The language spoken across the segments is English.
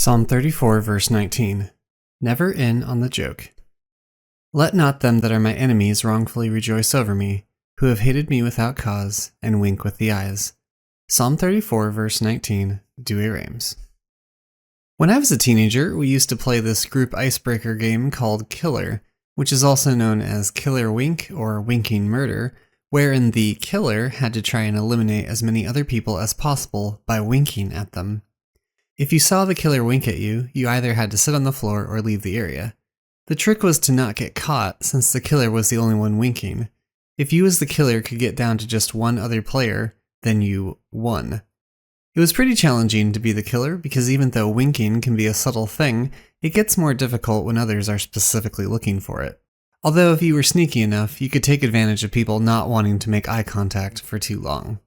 Psalm 34, verse 19. Never in on the joke. Let not them that are my enemies wrongfully rejoice over me, who have hated me without cause, and wink with the eyes. Psalm 34, verse 19, Douay Rheims. When I was a teenager, we used to play this group icebreaker game called Killer, which is also known as Killer Wink or Winking Murder, wherein the killer had to try and eliminate as many other people as possible by winking at them. If you saw the killer wink at you, you either had to sit on the floor or leave the area. The trick was to not get caught, since the killer was the only one winking. If you as the killer could get down to just one other player, then you won. It was pretty challenging to be the killer, because even though winking can be a subtle thing, it gets more difficult when others are specifically looking for it. Although if you were sneaky enough, you could take advantage of people not wanting to make eye contact for too long.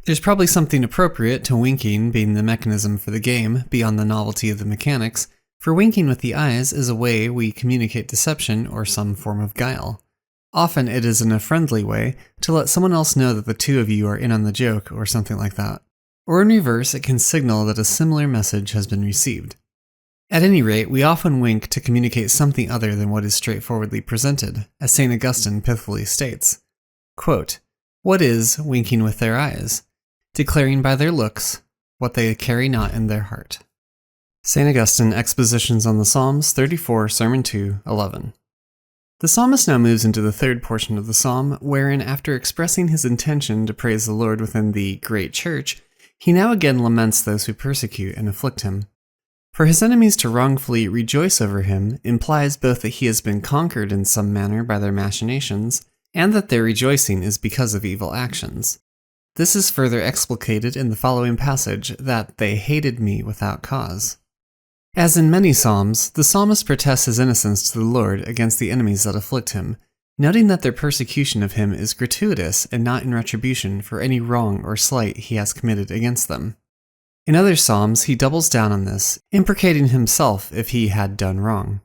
There's probably something appropriate to winking being the mechanism for the game, beyond the novelty of the mechanics, for winking with the eyes is a way we communicate deception or some form of guile. Often it is in a friendly way to let someone else know that the two of you are in on the joke or something like that. Or in reverse, it can signal that a similar message has been received. At any rate, we often wink to communicate something other than what is straightforwardly presented, as St. Augustine pithily states. Quote, "What is winking with their eyes? Declaring by their looks what they carry not in their heart." St. Augustine, Expositions on the Psalms, 34, Sermon 2, 11. The psalmist now moves into the third portion of the psalm, wherein after expressing his intention to praise the Lord within the great church, he now again laments those who persecute and afflict him. For his enemies to wrongfully rejoice over him implies both that he has been conquered in some manner by their machinations, and that their rejoicing is because of evil actions. This is further explicated in the following passage, that they hated me without cause. As in many psalms, the psalmist protests his innocence to the Lord against the enemies that afflict him, noting that their persecution of him is gratuitous and not in retribution for any wrong or slight he has committed against them. In other psalms, he doubles down on this, imprecating himself if he had done wrong.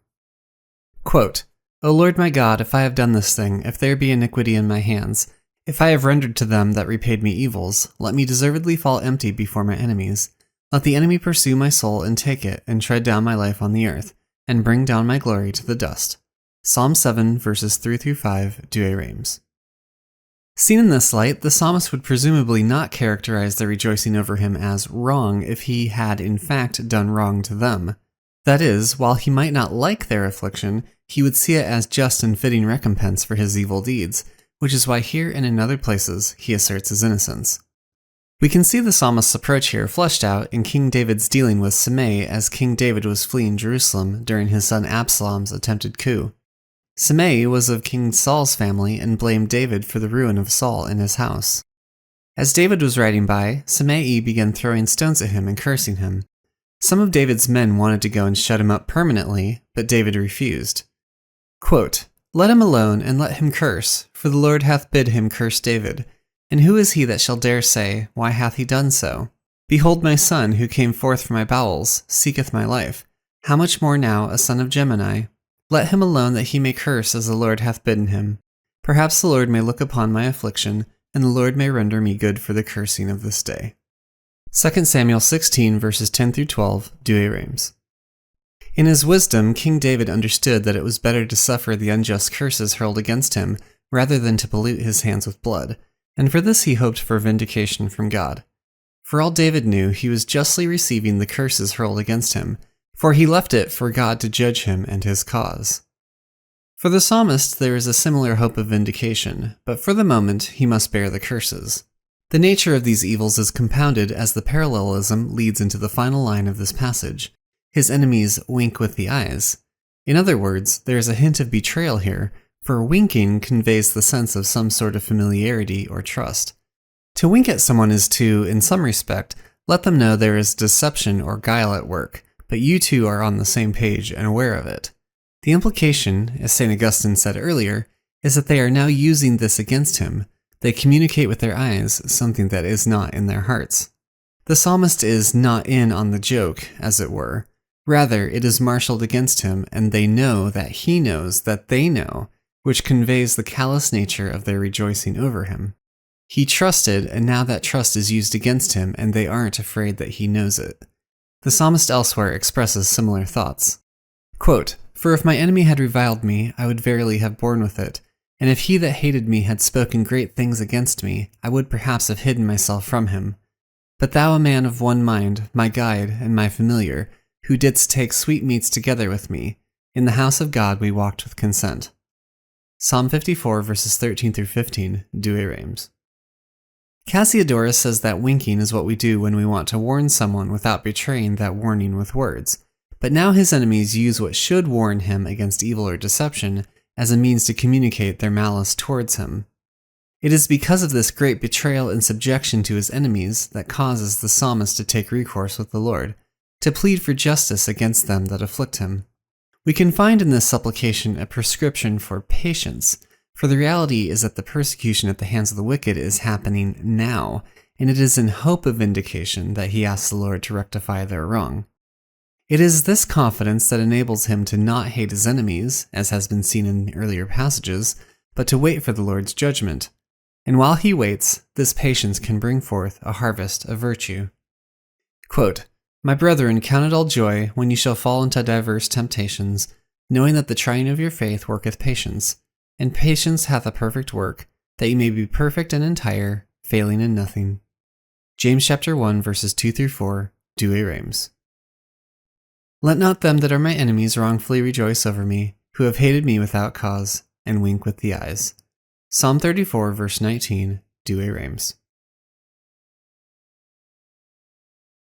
Quote, "O Lord my God, if I have done this thing, if there be iniquity in my hands, if I have rendered to them that repaid me evils, let me deservedly fall empty before my enemies. Let the enemy pursue my soul and take it, and tread down my life on the earth, and bring down my glory to the dust." Psalm 7, verses 3-5, Douay Rheims. Seen in this light, the psalmist would presumably not characterize their rejoicing over him as wrong if he had in fact done wrong to them. That is, while he might not like their affliction, he would see it as just and fitting recompense for his evil deeds, which is why here and in other places he asserts his innocence. We can see the psalmist's approach here fleshed out in King David's dealing with Shimei as King David was fleeing Jerusalem during his son Absalom's attempted coup. Shimei was of King Saul's family and blamed David for the ruin of Saul and his house. As David was riding by, Shimei began throwing stones at him and cursing him. Some of David's men wanted to go and shut him up permanently, but David refused. Quote, "Let him alone, and let him curse, for the Lord hath bid him curse David. And who is he that shall dare say, Why hath he done so? Behold, my son, who came forth from my bowels, seeketh my life. How much more now a son of Gemini? Let him alone that he may curse as the Lord hath bidden him. Perhaps the Lord may look upon my affliction, and the Lord may render me good for the cursing of this day." 2 Samuel 16, verses 10-12, Douay Rheims. In his wisdom, King David understood that it was better to suffer the unjust curses hurled against him rather than to pollute his hands with blood, and for this he hoped for vindication from God. For all David knew, he was justly receiving the curses hurled against him, for he left it for God to judge him and his cause. For the psalmist, there is a similar hope of vindication, but for the moment he must bear the curses. The nature of these evils is compounded as the parallelism leads into the final line of this passage. His enemies wink with the eyes. In other words, there is a hint of betrayal here, for winking conveys the sense of some sort of familiarity or trust. To wink at someone is to, in some respect, let them know there is deception or guile at work, but you two are on the same page and aware of it. The implication, as St. Augustine said earlier, is that they are now using this against him. They communicate with their eyes something that is not in their hearts. The psalmist is not in on the joke, as it were. Rather, it is marshaled against him, and they know that he knows that they know, which conveys the callous nature of their rejoicing over him. He trusted, and now that trust is used against him, and they aren't afraid that he knows it. The psalmist elsewhere expresses similar thoughts. Quote, "For if my enemy had reviled me, I would verily have borne with it. And if he that hated me had spoken great things against me, I would perhaps have hidden myself from him. But thou, a man of one mind, my guide and my familiar, who didst take sweetmeats together with me, in the house of God we walked with consent." Psalm 54, verses 13 through 15, Douay Rheims. Cassiodorus says that winking is what we do when we want to warn someone without betraying that warning with words. But now his enemies use what should warn him against evil or deception as a means to communicate their malice towards him. It is because of this great betrayal and subjection to his enemies that causes the psalmist to take recourse with the Lord, to plead for justice against them that afflict him. We can find in this supplication a prescription for patience, for the reality is that the persecution at the hands of the wicked is happening now, and it is in hope of vindication that he asks the Lord to rectify their wrong. It is this confidence that enables him to not hate his enemies, as has been seen in earlier passages, but to wait for the Lord's judgment. And while he waits, this patience can bring forth a harvest of virtue. Quote, "My brethren, count it all joy when ye shall fall into diverse temptations, knowing that the trying of your faith worketh patience. And patience hath a perfect work, that ye may be perfect and entire, failing in nothing." James chapter 1, verses 2 through 4, Douay Rheims. "Let not them that are my enemies wrongfully rejoice over me, who have hated me without cause, and wink with the eyes." Psalm 34, verse 19, Douay Rheims.